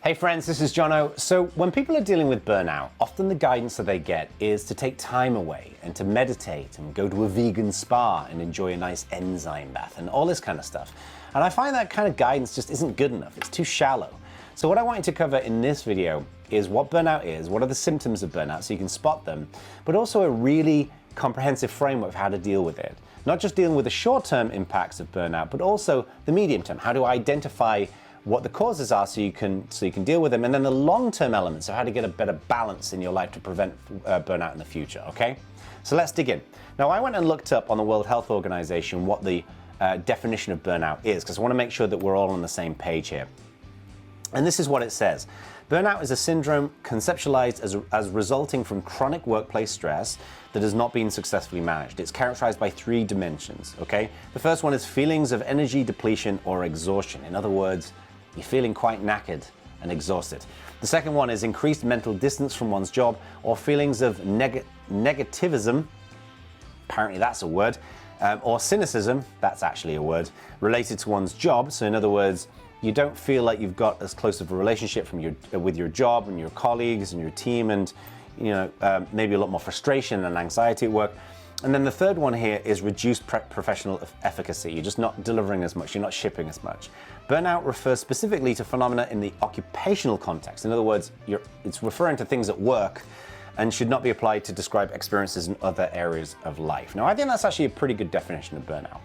Hey friends, this is Jono. So when people are dealing with burnout, often the guidance that they get is to take time away and to meditate and go to a vegan spa and enjoy a nice enzyme bath and all this kind of stuff. And I find that kind of guidance just isn't good enough. It's too shallow. So what I wanted to cover in this video is what burnout is, what are the symptoms of burnout so you can spot them, but also a really comprehensive framework of how to deal with it. Not just dealing with the short-term impacts of burnout, but also the medium-term. How to identify what the causes are so you can deal with them, and then the long-term elements of how to get a better balance in your life to prevent burnout in the future, okay? So let's dig in. Now, I went and looked up on the World Health Organization what the definition of burnout is, because I want to make sure that we're all on the same page here. And this is what it says. Burnout is a syndrome conceptualized as resulting from chronic workplace stress that has not been successfully managed. It's characterized by three dimensions, okay? The first one is feelings of energy depletion or exhaustion. In other words, you're feeling quite knackered and exhausted. The second one is increased mental distance from one's job or feelings of negativism, apparently that's a word, or cynicism, that's actually a word, related to one's job. So in other words, you don't feel like you've got as close of a relationship with your job and your colleagues and your team, and maybe a lot more frustration and anxiety at work. And then the third one here is reduced professional efficacy. You're just not delivering as much, you're not shipping as much. Burnout refers specifically to phenomena in the occupational context. In other words, it's referring to things at work and should not be applied to describe experiences in other areas of life. Now, I think that's actually a pretty good definition of burnout.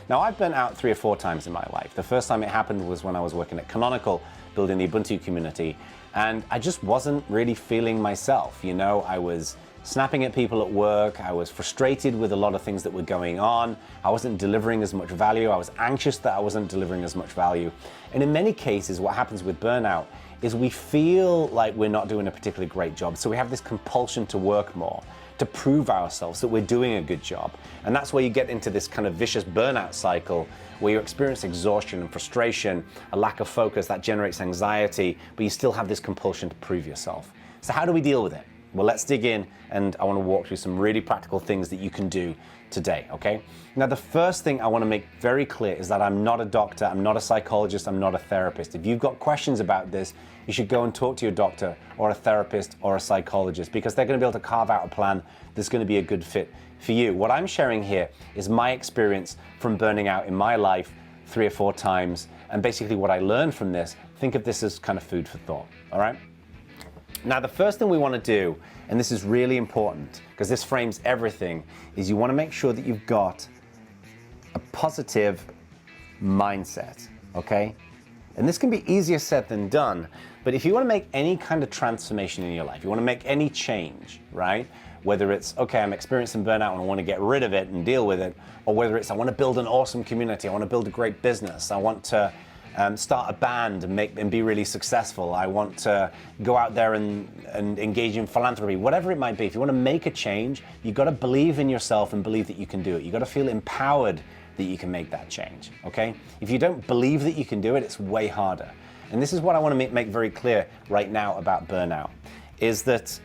Now, I've burnt out 3 or 4 times in my life. The first time it happened was when I was working at Canonical, building the Ubuntu community, and I just wasn't really feeling myself. I was snapping at people at work, I was frustrated with a lot of things that were going on, I wasn't delivering as much value, I was anxious that I wasn't delivering as much value. And in many cases, what happens with burnout is we feel like we're not doing a particularly great job, so we have this compulsion to work more, to prove ourselves that we're doing a good job. And that's where you get into this kind of vicious burnout cycle where you experience exhaustion and frustration, a lack of focus that generates anxiety, but you still have this compulsion to prove yourself. So how do we deal with it? Well, let's dig in, and I want to walk through some really practical things that you can do today, okay? Now, the first thing I want to make very clear is that I'm not a doctor, I'm not a psychologist, I'm not a therapist. If you've got questions about this, you should go and talk to your doctor or a therapist or a psychologist, because they're going to be able to carve out a plan that's going to be a good fit for you. What I'm sharing here is my experience from burning out in my life 3 or 4 times, and basically what I learned from this. Think of this as kind of food for thought, all right? Now, the first thing we want to do, and this is really important because this frames everything, is you want to make sure that you've got a positive mindset, okay? And this can be easier said than done, but if you want to make any kind of transformation in your life, you want to make any change, right? Whether it's, okay, I'm experiencing burnout and I want to get rid of it and deal with it, or whether it's, I want to build an awesome community, I want to build a great business, I want to start a band and be really successful, I want to go out there and engage in philanthropy, whatever it might be. If you want to make a change, you've got to believe in yourself and believe that you can do it. You've got to feel empowered that you can make that change, okay? If you don't believe that you can do it, it's way harder. And this is what I want to make very clear right now about burnout, is that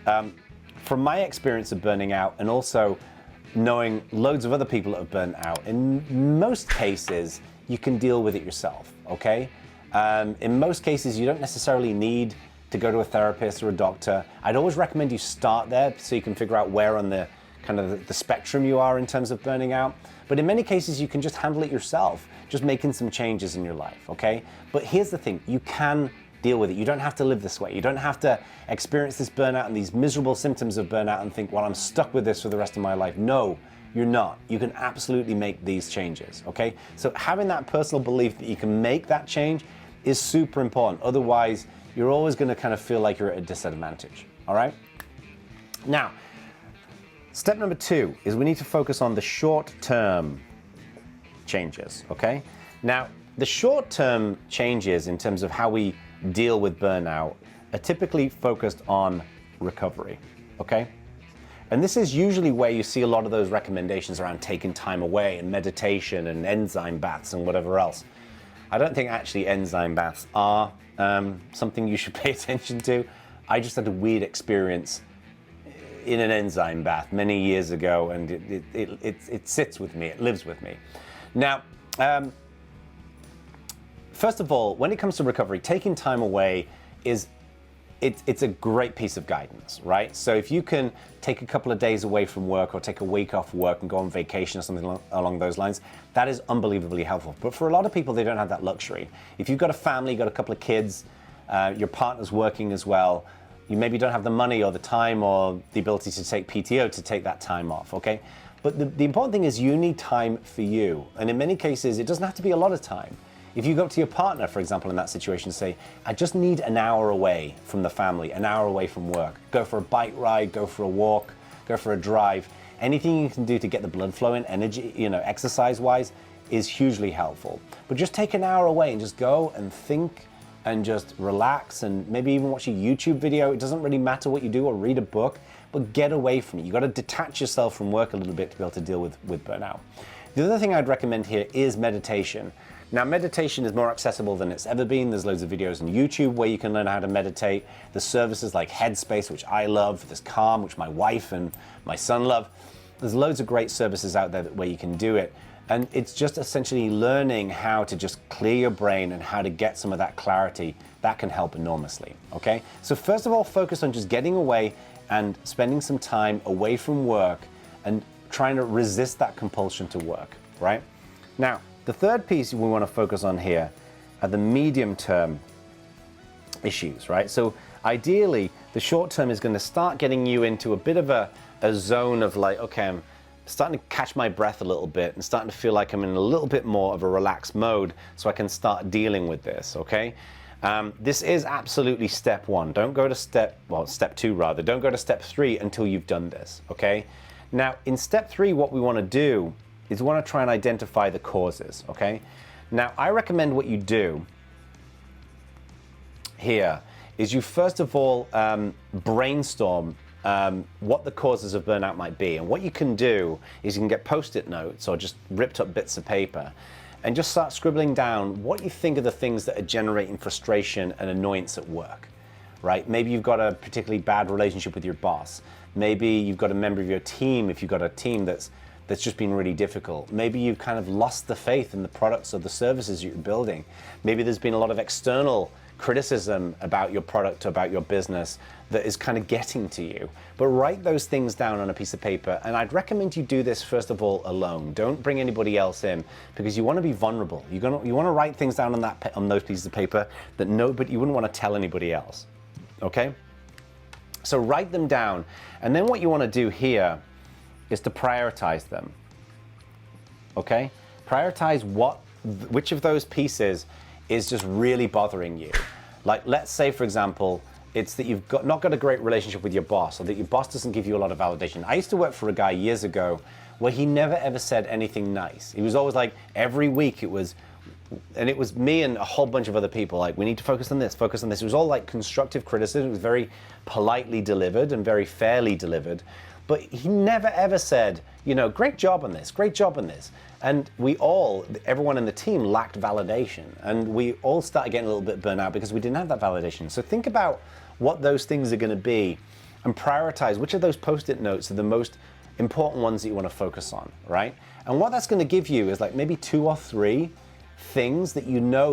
from my experience of burning out, and also knowing loads of other people that have burnt out, in most cases, you can deal with it yourself, okay? In most cases, you don't necessarily need to go to a therapist or a doctor. I'd always recommend you start there so you can figure out where on the kind of the spectrum you are in terms of burning out. But in many cases, you can just handle it yourself, just making some changes in your life, okay? But here's the thing, you can deal with it. You don't have to live this way. You don't have to experience this burnout and these miserable symptoms of burnout and think, well, I'm stuck with this for the rest of my life. No, you're not. You can absolutely make these changes, okay? So having that personal belief that you can make that change is super important. Otherwise, you're always going to kind of feel like you're at a disadvantage, all right? Now, step number 2 is we need to focus on the short-term changes, okay? Now, the short-term changes in terms of how we deal with burnout are typically focused on recovery, okay? And this is usually where you see a lot of those recommendations around taking time away and meditation and enzyme baths and whatever else. I don't think actually enzyme baths are something you should pay attention to. I just had a weird experience in an enzyme bath many years ago, and it sits with me, it lives with me. Now, first of all, when it comes to recovery, taking time away is it's a great piece of guidance, right? So if you can take a couple of days away from work or take a week off work and go on vacation or something along those lines, that is unbelievably helpful. But for a lot of people, they don't have that luxury. If you've got a family, you've got a couple of kids, your partner's working as well, you maybe don't have the money or the time or the ability to take PTO to take that time off, okay? But the important thing is you need time for you. And in many cases, it doesn't have to be a lot of time. If you go up to your partner, for example, in that situation, say, I just need an hour away from the family, an hour away from work. Go for a bike ride, go for a walk, go for a drive. Anything you can do to get the blood flowing, energy, exercise-wise, is hugely helpful. But just take an hour away and just go and think and just relax and maybe even watch a YouTube video. It doesn't really matter what you do, or read a book, but get away from it. You got to detach yourself from work a little bit to be able to deal with burnout. The other thing I'd recommend here is meditation. Now, meditation is more accessible than it's ever been. There's loads of videos on YouTube where you can learn how to meditate. There's services like Headspace, which I love. There's Calm, which my wife and my son love. There's loads of great services out there where you can do it. And it's just essentially learning how to just clear your brain and how to get some of that clarity. That can help enormously, okay? So first of all, focus on just getting away and spending some time away from work and trying to resist that compulsion to work, right? Now, the third piece we want to focus on here are the medium-term issues, right? So ideally, the short term is going to start getting you into a bit of a zone of like, okay, I'm starting to catch my breath a little bit and starting to feel like I'm in a little bit more of a relaxed mode so I can start dealing with this, okay? This is absolutely step one. Don't go to step two rather. Don't go to step three until you've done this, okay? Now, in step three, what we want to do is we want to try and identify the causes, okay? Now, I recommend what you do here is you first of all brainstorm what the causes of burnout might be. And what you can do is you can get Post-it notes or just ripped up bits of paper and just start scribbling down what you think are the things that are generating frustration and annoyance at work, right? Maybe you've got a particularly bad relationship with your boss. Maybe you've got a member of your team, if you've got a team that's just been really difficult. Maybe you've kind of lost the faith in the products or the services you're building. Maybe there's been a lot of external criticism about your product or about your business that is kind of getting to you. But write those things down on a piece of paper, and I'd recommend you do this first of all alone. Don't bring anybody else in, because you want to be vulnerable. You want to write things down on those pieces of paper that you wouldn't want to tell anybody else. Okay? So write them down, and then what you want to do here is to prioritize them. Okay? Prioritize which of those pieces is just really bothering you. Like, let's say, for example, it's that you've not got a great relationship with your boss, or that your boss doesn't give you a lot of validation. I used to work for a guy years ago where he never ever said anything nice. He was always like, every week it was me and a whole bunch of other people, like, we need to focus on this, focus on this. It was all like constructive criticism. It was very politely delivered and very fairly delivered. But he never ever said, great job on this, great job on this. And everyone in the team lacked validation. And we all started getting a little bit burnt out because we didn't have that validation. So think about what those things are going to be and prioritize which of those Post-it notes are the most important ones that you want to focus on, right? And what that's going to give you is like maybe 2 or 3 things that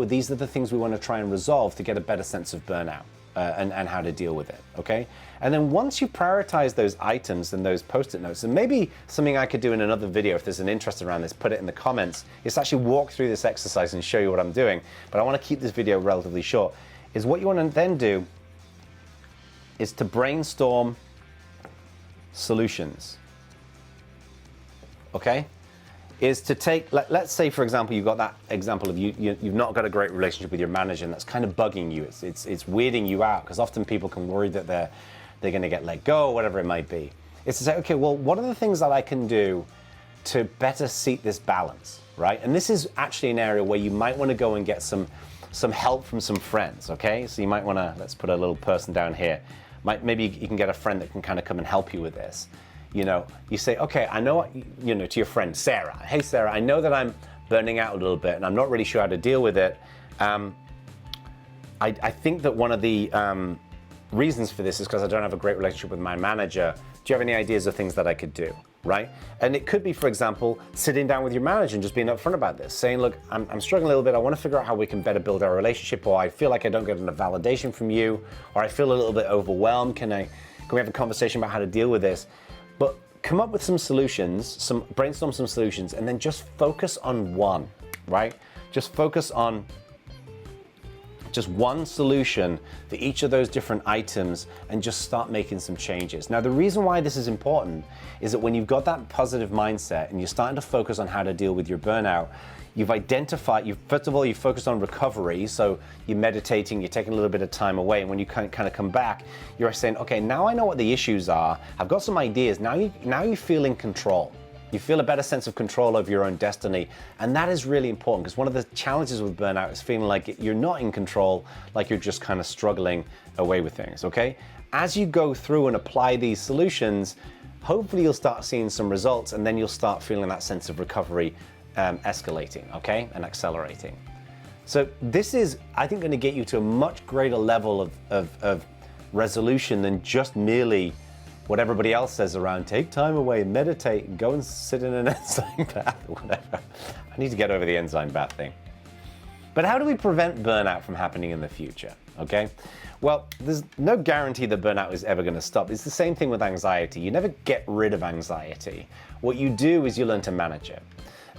these are the things we want to try and resolve to get a better sense of burnout. And how to deal with it, okay? And then once you prioritize those items and those Post-it notes, and maybe something I could do in another video, if there's an interest around this, put it in the comments, is to actually walk through this exercise and show you what I'm doing. But I want to keep this video relatively short. Is what you want to then do is to brainstorm solutions, okay? Is to take, let's say, for example, you've got that example of you've not got a great relationship with your manager, and that's kind of bugging you. It's weirding you out, because often people can worry that they're going to get let go, or whatever it might be. It's to say, okay, well, what are the things that I can do to better seek this balance, right? And this is actually an area where you might want to go and get some help from some friends, okay? So you might want to, let's put a little person down here. Maybe you can get a friend that can kind of come and help you with this. You say, okay, I know, to your friend, Sarah. Hey, Sarah, I know that I'm burning out a little bit and I'm not really sure how to deal with it. I think that one of the reasons for this is because I don't have a great relationship with my manager. Do you have any ideas of things that I could do, right? And it could be, for example, sitting down with your manager and just being upfront about this, saying, look, I'm struggling a little bit. I want to figure out how we can better build our relationship, or I feel like I don't get enough validation from you, or I feel a little bit overwhelmed. Can we have a conversation about how to deal with this? But come up with some solutions, brainstorm some solutions, and then just focus on one, right? Just focus on just one solution for each of those different items and just start making some changes. Now, the reason why this is important is that when you've got that positive mindset and you're starting to focus on how to deal with your burnout, you've identified, first of all, you focus on recovery. So you're meditating, you're taking a little bit of time away. And when you kind of come back, you're saying, okay, now I know what the issues are. I've got some ideas. Now you feel in control. You feel a better sense of control over your own destiny. And that is really important, because one of the challenges with burnout is feeling like you're not in control, like you're just kind of struggling away with things, okay? As you go through and apply these solutions, hopefully you'll start seeing some results, and then you'll start feeling that sense of recovery escalating, okay, and accelerating. So this is, I think, going to get you to a much greater level of resolution than just merely what everybody else says around take time away, meditate, and go and sit in an enzyme bath or whatever. I need to get over the enzyme bath thing. But how do we prevent burnout from happening in the future, okay? Well, there's no guarantee that burnout is ever gonna stop. It's the same thing with anxiety. You never get rid of anxiety. What you do is you learn to manage it.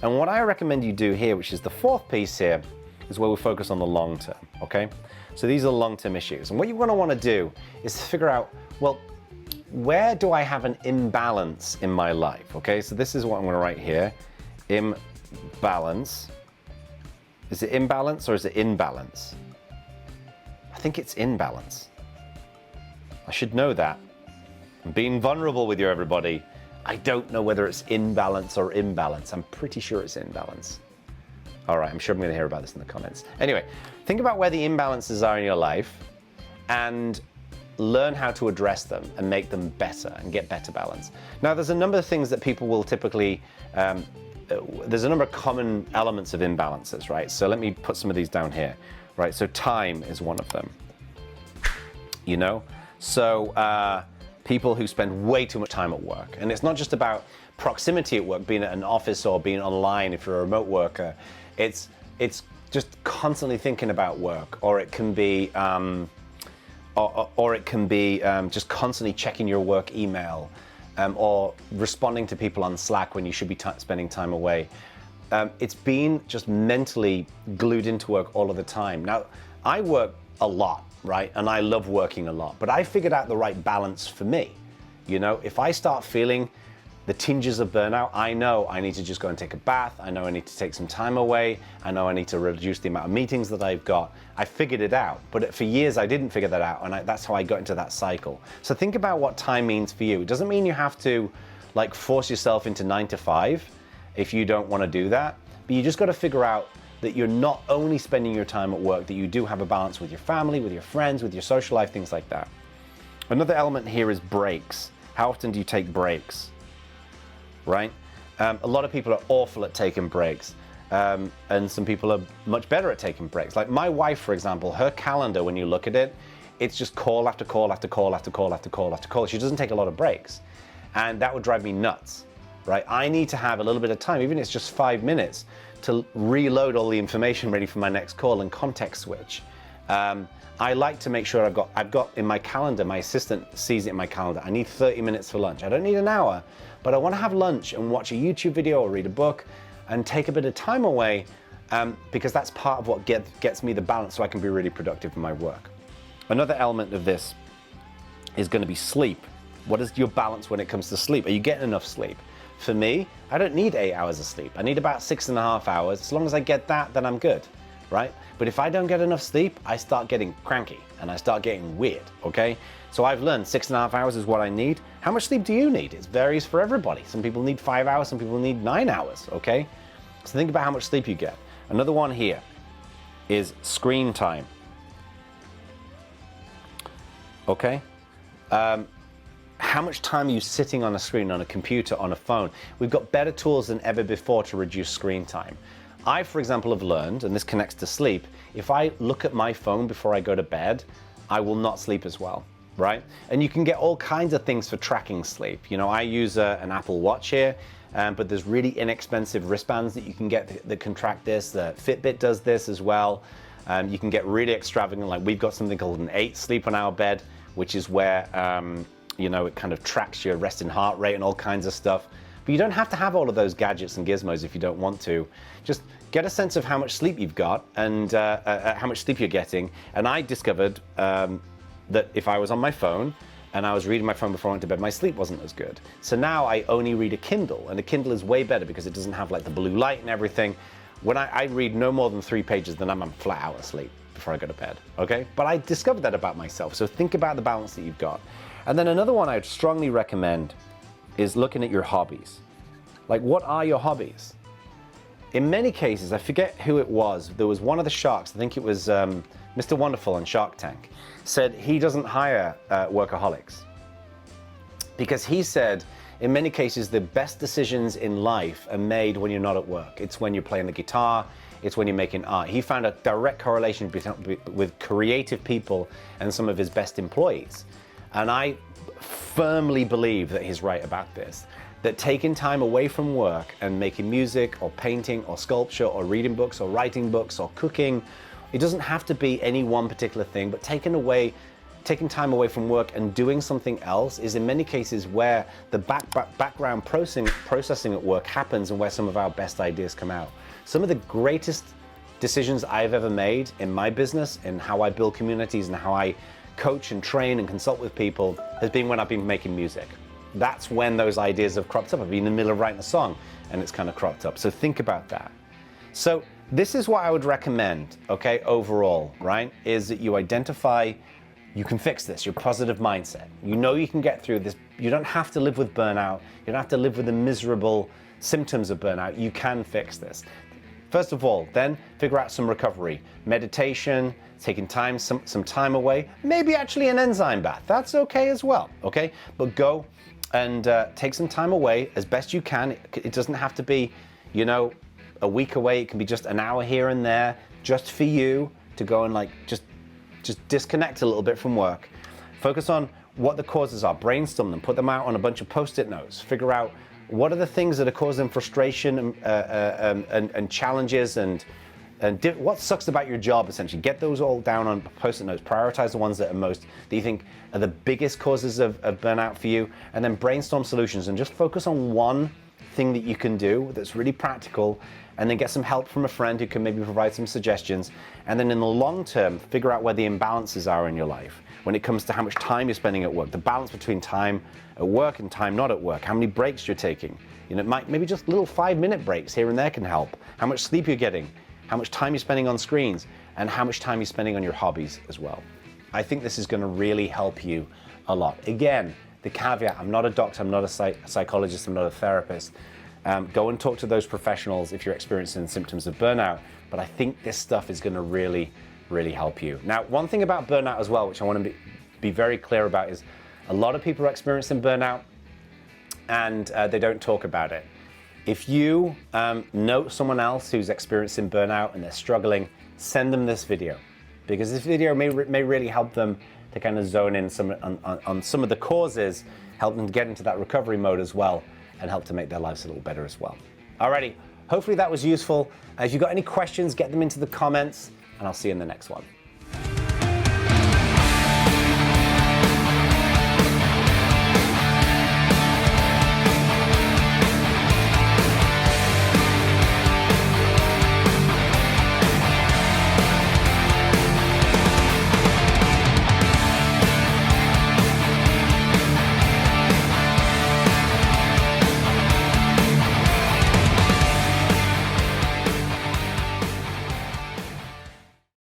And what I recommend you do here, which is the fourth piece here, is where we focus on the long term, okay? So these are long-term issues. And what you're gonna wanna do is figure out, well, where do I have an imbalance in my life? Okay, so this is what I'm going to write here. Imbalance. Is it imbalance or is it imbalance? I think it's imbalance. I should know that. I'm being vulnerable with you, everybody. I don't know whether it's imbalance or imbalance. I'm pretty sure it's imbalance. All right, I'm sure I'm going to hear about this in the comments. Anyway, think about where the imbalances are in your life and learn how to address them and make them better and get better balance. Now, there's a number of things that people will typically, there's a number of common elements of imbalances, right? So let me put some of these down here, right? So time is one of them, you know? So people who spend way too much time at work. And it's not just about proximity at work, being at an office or being online if you're a remote worker. It's just constantly thinking about work, or it can be, just constantly checking your work email, or responding to people on Slack when you should be spending time away. It's been just mentally glued into work all of the time. Now, I work a lot, right? And I love working a lot, but I figured out the right balance for me. You know, if I start feeling the tinges of burnout, I know I need to just go and take a bath. I know I need to take some time away. I know I need to reduce the amount of meetings that I've got. I figured it out, but for years I didn't figure that out, and that's how I got into that cycle. So think about what time means for you. It doesn't mean you have to like force yourself into 9 to 5 if you don't want to do that, but you just got to figure out that you're not only spending your time at work, that you do have a balance with your family, with your friends, with your social life, things like that. Another element here is breaks. How often do you take breaks? Right? A lot of people are awful at taking breaks, and some people are much better at taking breaks. Like my wife, for example, her calendar, when you look at it, it's just call after call after call after call after call after call. She doesn't take a lot of breaks, and that would drive me nuts, right? I need to have a little bit of time, even if it's just 5 minutes, to reload all the information ready for my next call and context switch. I like to make sure I've got in my calendar, my assistant sees it in my calendar, I need 30 minutes for lunch. I don't need an hour, but I want to have lunch and watch a YouTube video or read a book and take a bit of time away, because that's part of what gets me the balance so I can be really productive in my work. Another element of this is going to be sleep. What is your balance when it comes to sleep? Are you getting enough sleep? For me, I don't need 8 hours of sleep. I need about 6.5 hours. As long as I get that, then I'm good, right? But if I don't get enough sleep, I start getting cranky and I start getting weird, okay? So I've learned 6.5 hours is what I need. How much sleep do you need? It varies for everybody. Some people need 5 hours, some people need 9 hours, okay? So think about how much sleep you get. Another one here is screen time, okay? How much time are you sitting on a screen, on a computer, on a phone? We've got better tools than ever before to reduce screen time. I, for example, have learned, and this connects to sleep, if I look at my phone before I go to bed, I will not sleep as well. right? And you can get all kinds of things for tracking sleep. You know, I use an Apple Watch here, but there's really inexpensive wristbands that you can get that can track this. The Fitbit does this as well. You can get really extravagant, like we've got something called an 8 sleep on our bed, which is where, you know, it kind of tracks your resting heart rate and all kinds of stuff. But you don't have to have all of those gadgets and gizmos if you don't want to. Just get a sense of how much sleep you've got and how much sleep you're getting. And I discovered that if I was on my phone and I was reading my phone before I went to bed, my sleep wasn't as good. So now I only read a Kindle, and a Kindle is way better because it doesn't have like the blue light and everything. When I read no more than 3 pages, then I'm flat out asleep before I go to bed, okay? But I discovered that about myself, so think about the balance that you've got. And then another one I'd strongly recommend is looking at your hobbies. Like, what are your hobbies? In many cases, I forget who it was, there was one of the sharks, I think it was Mr. Wonderful on Shark Tank, said he doesn't hire workaholics. Because he said, in many cases, the best decisions in life are made when you're not at work. It's when you're playing the guitar, it's when you're making art. He found a direct correlation with creative people and some of his best employees. And I firmly believe that he's right about this, that taking time away from work and making music or painting or sculpture or reading books or writing books or cooking, it doesn't have to be any one particular thing, but taking time away from work and doing something else is in many cases where the background processing at work happens and where some of our best ideas come out. Some of the greatest decisions I've ever made in my business, in how I build communities and how I coach and train and consult with people, has been when I've been making music. That's when those ideas have cropped up. I've been in the middle of writing a song and it's kind of cropped up. So think about that. So this is what I would recommend, okay, overall, right, is that you identify, you can fix this, your positive mindset. You know you can get through this. You don't have to live with burnout. You don't have to live with the miserable symptoms of burnout. You can fix this. First of all, then figure out some recovery. Meditation, taking some time away, maybe actually an enzyme bath. That's okay as well, okay? But go and take some time away as best you can. It doesn't have to be, you know, a week away. It can be just an hour here and there, just for you to go and like just disconnect a little bit from work. Focus on what the causes are, brainstorm them, put them out on a bunch of post-it notes, figure out what are the things that are causing frustration and challenges and what sucks about your job, essentially. Get those all down on post-it notes, prioritize the ones that you think are the biggest causes of burnout for you, and then brainstorm solutions and just focus on one thing that you can do that's really practical, and then get some help from a friend who can maybe provide some suggestions. And then in the long term, figure out where the imbalances are in your life when it comes to how much time you're spending at work, the balance between time at work and time not at work, how many breaks you're taking. You know, maybe just little 5-minute breaks here and there can help. How much sleep you're getting, how much time you're spending on screens, and how much time you're spending on your hobbies as well. I think this is going to really help you a lot. Again, the caveat, I'm not a doctor, I'm not a psychologist, I'm not a therapist. Go and talk to those professionals if you're experiencing symptoms of burnout, but I think this stuff is going to really, really help you. Now, one thing about burnout as well, which I want to be very clear about, is a lot of people are experiencing burnout and they don't talk about it. If you know someone else who's experiencing burnout and they're struggling, send them this video, because this video may really help them to kind of zone in on some of the causes, help them to get into that recovery mode as well, and help to make their lives a little better as well. Alrighty, hopefully that was useful. If you've got any questions, get them into the comments, and I'll see you in the next one.